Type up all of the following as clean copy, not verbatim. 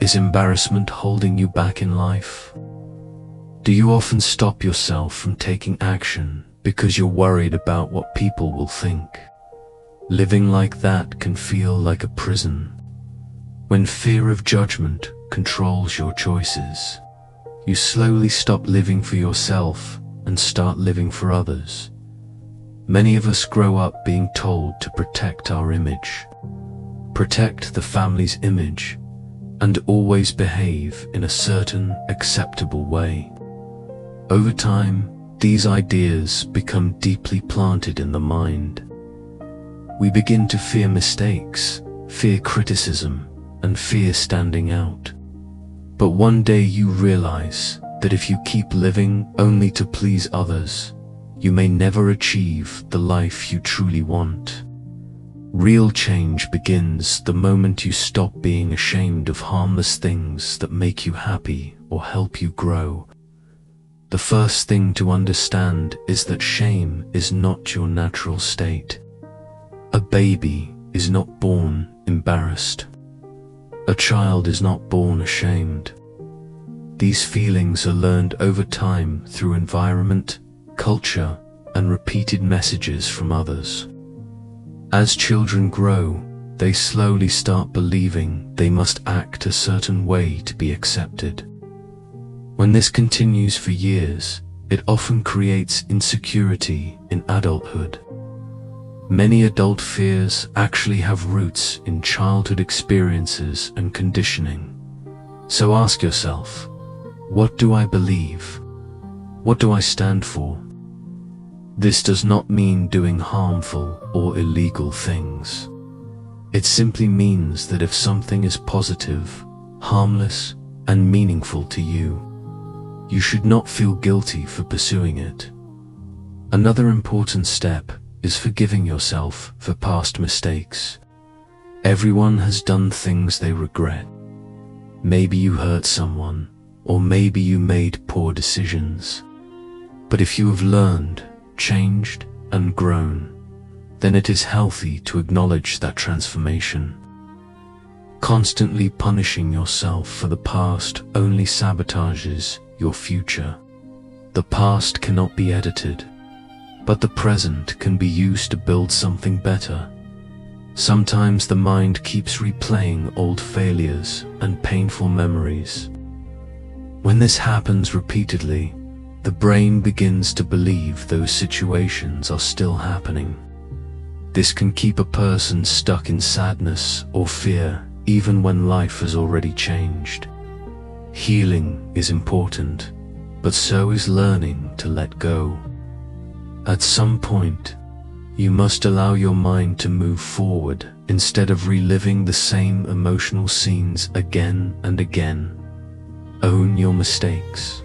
Is embarrassment holding you back in life? Do you often stop yourself from taking action because you're worried about what people will think? Living like that can feel like a prison. When fear of judgment controls your choices, you slowly stop living for yourself and start living for others. Many of us grow up being told to protect our image, protect the family's image, and always behave in a certain acceptable way. Over time, these ideas become deeply planted in the mind. We begin to fear mistakes, fear criticism, and fear standing out. But one day you realize that if you keep living only to please others, you may never achieve the life you truly want. Real change begins the moment you stop being ashamed of harmless things that make you happy or help you grow. The first thing to understand is that shame is not your natural state. A baby is not born embarrassed. A child is not born ashamed. These feelings are learned over time through environment, culture, and repeated messages from others. As children grow, they slowly start believing they must act a certain way to be accepted. When this continues for years, it often creates insecurity in adulthood. Many adult fears actually have roots in childhood experiences and conditioning. So ask yourself, what do I believe? What do I stand for? This does not mean doing harmful or illegal things. It simply means that if something is positive, harmless, and meaningful to you, you should not feel guilty for pursuing it. Another important step is forgiving yourself for past mistakes. Everyone has done things they regret. Maybe you hurt someone, or maybe you made poor decisions. But if you have learned, changed, and grown, then it is healthy to acknowledge that transformation. Constantly punishing yourself for the past only sabotages your future. The past cannot be edited, but the present can be used to build something better. Sometimes the mind keeps replaying old failures and painful memories. When this happens repeatedly, the brain begins to believe those situations are still happening. This can keep a person stuck in sadness or fear even when life has already changed. Healing is important, but so is learning to let go. At some point, you must allow your mind to move forward instead of reliving the same emotional scenes again and again. Own your mistakes.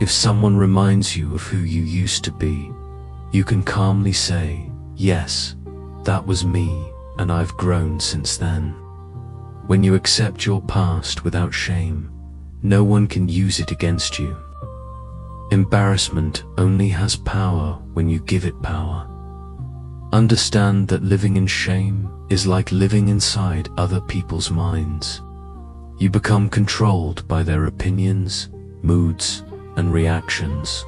If someone reminds you of who you used to be, you can calmly say, "Yes, that was me, and I've grown since then." When you accept your past without shame, no one can use it against you. Embarrassment only has power when you give it power. Understand that living in shame is like living inside other people's minds. You become controlled by their opinions, moods, and reactions.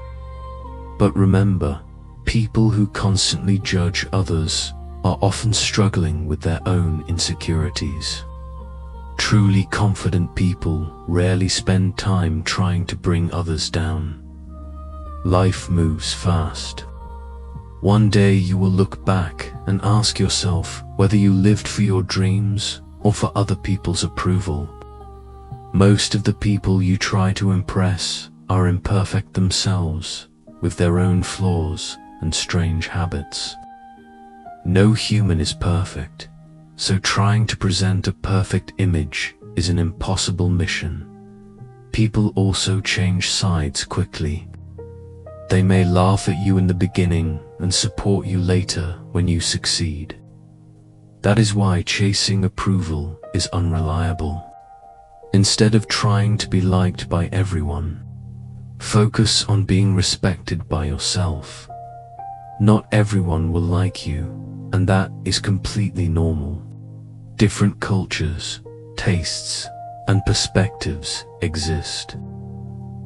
But remember, people who constantly judge others are often struggling with their own insecurities. Truly confident people rarely spend time trying to bring others down. Life moves fast. One day you will look back and ask yourself whether you lived for your dreams or for other people's approval. Most of the people you try to impress are imperfect themselves, with their own flaws and strange habits. No human is perfect, so trying to present a perfect image is an impossible mission. People also change sides quickly. They may laugh at you in the beginning and support you later when you succeed. That is why chasing approval is unreliable. Instead of trying to be liked by everyone, focus on being respected by yourself. Not everyone will like you, and that is completely normal. Different cultures, tastes, and perspectives exist.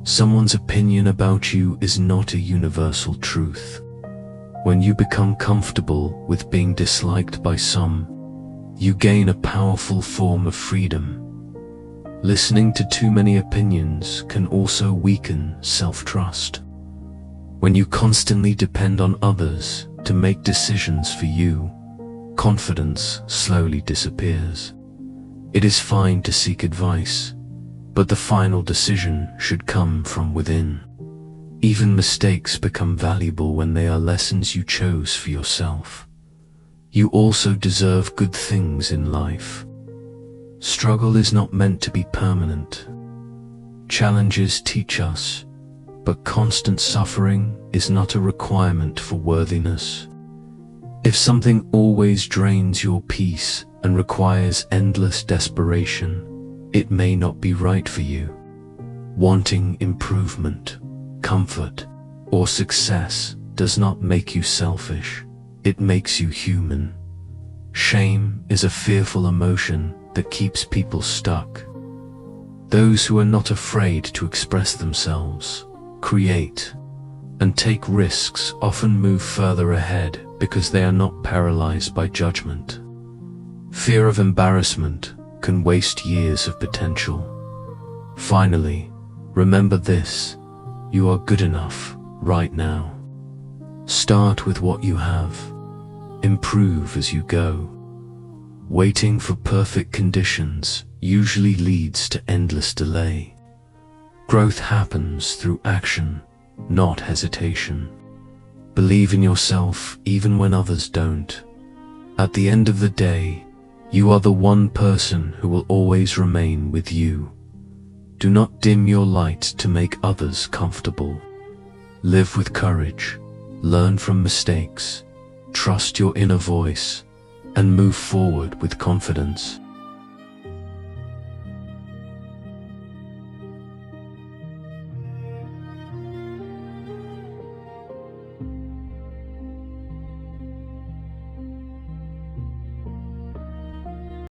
Someone's opinion about you is not a universal truth. When you become comfortable with being disliked by some, you gain a powerful form of freedom. Listening to too many opinions can also weaken self-trust. When you constantly depend on others to make decisions for you, confidence slowly disappears. It is fine to seek advice, but the final decision should come from within. Even mistakes become valuable when they are lessons you chose for yourself. You also deserve good things in life. Struggle is not meant to be permanent. Challenges teach us, but constant suffering is not a requirement for worthiness. If something always drains your peace and requires endless desperation, it may not be right for you. Wanting improvement, comfort, or success does not make you selfish. It makes you human. Shame is a fearful emotion that keeps people stuck. Those who are not afraid to express themselves, create, and take risks often move further ahead because they are not paralyzed by judgment. Fear of embarrassment can waste years of potential. Finally, remember this: you are good enough right now. Start with what you have. Improve as you go. Waiting for perfect conditions usually leads to endless delay. Growth happens through action, not hesitation. Believe in yourself even when others don't. At the end of the day, you are the one person who will always remain with you. Do not dim your light to make others comfortable. Live with courage, learn from mistakes, trust your inner voice, and move forward with confidence.